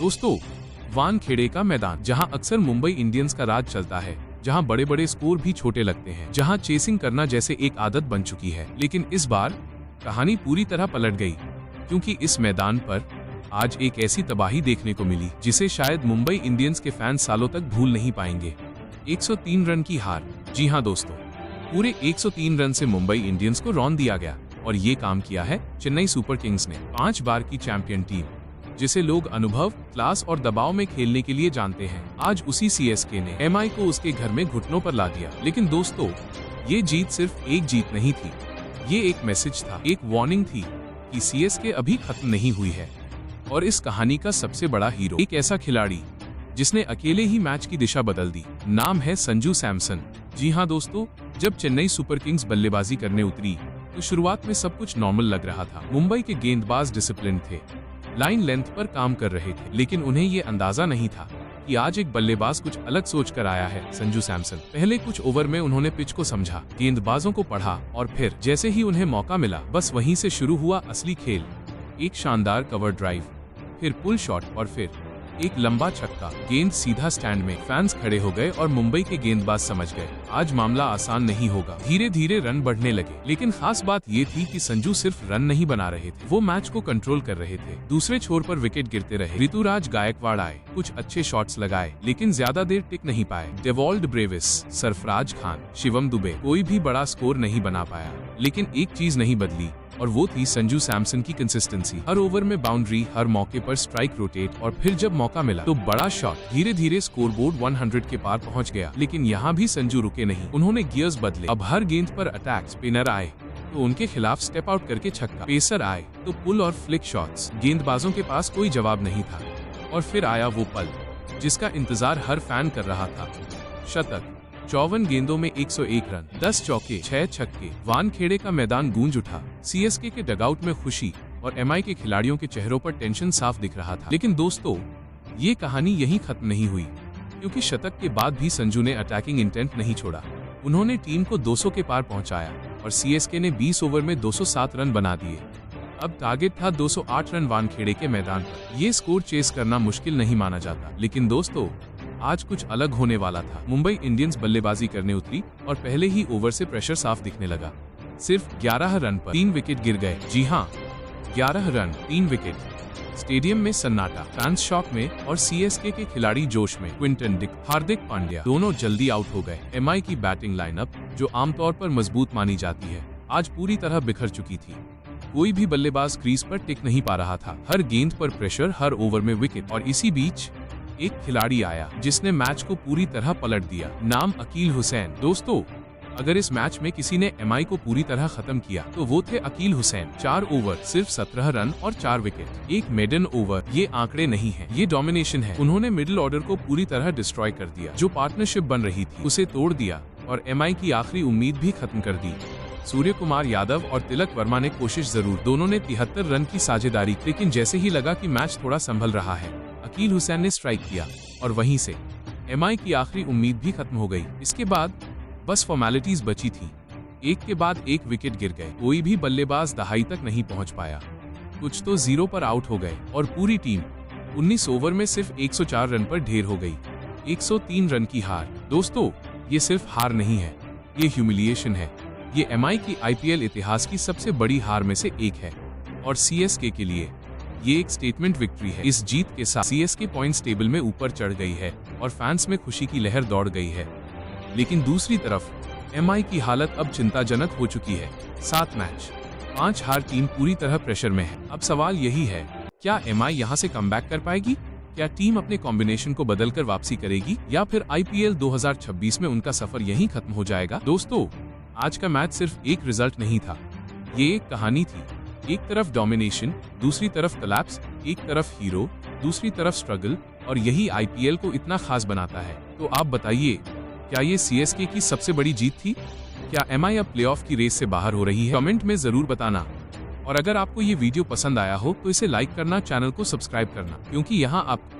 दोस्तों, वानखेड़े का मैदान, जहां अक्सर मुंबई इंडियंस का राज चलता है, जहां बड़े बड़े स्कोर भी छोटे लगते हैं, जहां चेसिंग करना जैसे एक आदत बन चुकी है। लेकिन इस बार कहानी पूरी तरह पलट गई, क्योंकि इस मैदान पर आज एक ऐसी तबाही देखने को मिली जिसे शायद मुंबई इंडियंस के फैंस सालों तक भूल नहीं पाएंगे। 103 रन की हार। जी हां दोस्तों, पूरे 103 रन से मुंबई इंडियंस को रौंद दिया गया। और ये काम किया है चेन्नई सुपर किंग्स ने, 5 बार की चैंपियन टीम, जिसे लोग अनुभव, क्लास और दबाव में खेलने के लिए जानते हैं। आज उसी सीएसके ने एमआई को उसके घर में घुटनों पर ला दिया। लेकिन दोस्तों, ये जीत सिर्फ एक जीत नहीं थी, ये एक मैसेज था, एक वार्निंग थी कि सीएसके अभी खत्म नहीं हुई है। और इस कहानी का सबसे बड़ा हीरो एक ऐसा खिलाड़ी जिसने अकेले ही मैच की दिशा बदल दी। नाम है संजू सैमसन। जी हाँ दोस्तों, जब चेन्नई सुपर किंग्स बल्लेबाजी करने उतरी तो शुरुआत में सब कुछ नॉर्मल लग रहा था। मुंबई के गेंदबाज डिसिप्लिन थे, लाइन लेंथ पर काम कर रहे थे, लेकिन उन्हें ये अंदाजा नहीं था कि आज एक बल्लेबाज कुछ अलग सोच कर आया है। संजू सैमसन। पहले कुछ ओवर में उन्होंने पिच को समझा, गेंदबाजों को पढ़ा, और फिर जैसे ही उन्हें मौका मिला, बस वहीं से शुरू हुआ असली खेल। एक शानदार कवर ड्राइव, फिर पुल शॉट, और फिर एक लंबा छक्का। गेंद सीधा स्टैंड में। फैंस खड़े हो गए और मुंबई के गेंदबाज समझ गए, आज मामला आसान नहीं होगा। धीरे धीरे रन बढ़ने लगे, लेकिन खास बात ये थी कि संजू सिर्फ रन नहीं बना रहे थे, वो मैच को कंट्रोल कर रहे थे। दूसरे छोर पर विकेट गिरते रहे। ऋतुराज गायकवाड़ आए, कुछ अच्छे शॉट्स लगाए, लेकिन ज्यादा देर टिक नहीं पाए। डेवॉल्ड ब्रेविस, सरफराज खान, शिवम दुबे, कोई भी बड़ा स्कोर नहीं बना पाया। लेकिन एक चीज नहीं बदली, और वो थी संजू सैमसन की कंसिस्टेंसी। हर ओवर में बाउंड्री, हर मौके पर स्ट्राइक रोटेट, और फिर जब मौका मिला तो बड़ा शॉट। धीरे धीरे स्कोरबोर्ड 100 के पार पहुंच गया। लेकिन यहाँ भी संजू रुके नहीं, उन्होंने गियर्स बदले। अब हर गेंद पर अटैक। स्पिनर आए तो उनके खिलाफ स्टेप आउट करके छक्का, पेसर आए तो पुल और फ्लिक शॉट्स। गेंदबाजों के पास कोई जवाब नहीं था। और फिर आया वो पल जिसका इंतजार हर फैन कर रहा था, शतक। 54 गेंदों में 101 रन, 10 चौके, 6 छक्के। वानखेड़े का मैदान गूंज उठा। सीएसके के डगआउट में खुशी और एमआई के खिलाड़ियों के चेहरों पर टेंशन साफ दिख रहा था। लेकिन दोस्तों, ये कहानी यहीं खत्म नहीं हुई, क्योंकि शतक के बाद भी संजू ने अटैकिंग इंटेंट नहीं छोड़ा। उन्होंने टीम को 200 के पार पहुंचाया और सीएसके ने 20 ओवर में 207 रन बना दिए। अब टारगेट था 208 रन वानखेड़े के मैदान पर। ये स्कोर चेस करना मुश्किल नहीं माना जाता। लेकिन दोस्तों, आज कुछ अलग होने वाला था। मुंबई इंडियंस बल्लेबाजी करने उतरी और पहले ही ओवर से प्रेशर साफ दिखने लगा। सिर्फ 11 रन पर 3 विकेट गिर गए। जी हाँ, 11 रन, 3 विकेट। स्टेडियम में सन्नाटा, फैंस शॉक में और सीएसके के खिलाड़ी जोश में। क्विंटन डिक, हार्दिक पांड्या दोनों जल्दी आउट हो गए। एमआई की बैटिंग लाइनअप, जो आमतौर पर मजबूत मानी जाती है, आज पूरी तरह बिखर चुकी थी। कोई भी बल्लेबाज क्रीज पर टिक नहीं पा रहा था। हर गेंद पर प्रेशर, हर ओवर में विकेट। और इसी बीच एक खिलाड़ी आया जिसने मैच को पूरी तरह पलट दिया। नाम अकील हुसैन। दोस्तों, अगर इस मैच में किसी ने एमआई को पूरी तरह खत्म किया तो वो थे अकील हुसैन। 4 ओवर, सिर्फ 17 रन और 4 विकेट। एक मेडन ओवर, ये आंकड़े नहीं है, ये डोमिनेशन है। उन्होंने मिडिल ऑर्डर को पूरी तरह डिस्ट्रॉय कर दिया। जो पार्टनरशिप बन रही थी उसे तोड़ दिया और एमआई की आखिरी उम्मीद भी खत्म कर दी। सूर्य कुमार यादव और तिलक वर्मा ने कोशिश जरूर, दोनों ने 73 रन की साझेदारी, लेकिन जैसे ही लगा कि मैच थोड़ा संभल रहा है, अकील हुसैन ने स्ट्राइक किया और वहीं से एमआई की आखिरी उम्मीद भी खत्म हो गई। इसके बाद बस फॉर्मेलिटीज बची थी। एक के बाद एक विकेट गिर गए। कोई भी बल्लेबाज दहाई तक नहीं पहुंच पाया। कुछ तो 0 पर आउट हो गए और पूरी टीम 19 ओवर में सिर्फ 104 रन पर ढेर हो गई। 103 रन की हार। दोस्तों, ये सिर्फ हार नहीं है, ये ह्यूमिलिएशन है। ये एमआई की आईपीएल इतिहास की सबसे बड़ी हार में से एक है और सीएसके के लिए ये एक स्टेटमेंट विक्ट्री है। इस जीत के साथ सीएसके पॉइंट्स टेबल में ऊपर चढ़ गई है और फैंस में खुशी की लहर दौड़ गई है। लेकिन दूसरी तरफ एमआई की हालत अब चिंताजनक हो चुकी है। 7 मैच, 5 हार, टीम पूरी तरह प्रेशर में है। अब सवाल यही है, क्या एमआई यहां से कमबैक कर पाएगी? क्या टीम अपने कॉम्बिनेशन को बदलकर वापसी करेगी, या फिर आईपीएल 2026 में उनका सफर यहीं खत्म हो जाएगा? दोस्तों, आज का मैच सिर्फ एक रिजल्ट नहीं था, ये एक कहानी थी। एक तरफ डोमिनेशन, दूसरी तरफ कोलैप्स, एक तरफ हीरो, दूसरी तरफ स्ट्रगल, और यही आईपीएल को इतना खास बनाता है। तो आप बताइए, क्या ये सीएसके की सबसे बड़ी जीत थी? क्या एमआई अब प्लेऑफ की रेस से बाहर हो रही है? कमेंट में जरूर बताना। और अगर आपको ये वीडियो पसंद आया हो तो इसे लाइक करना, चैनल को सब्सक्राइब करना, क्योंकि यहाँ आप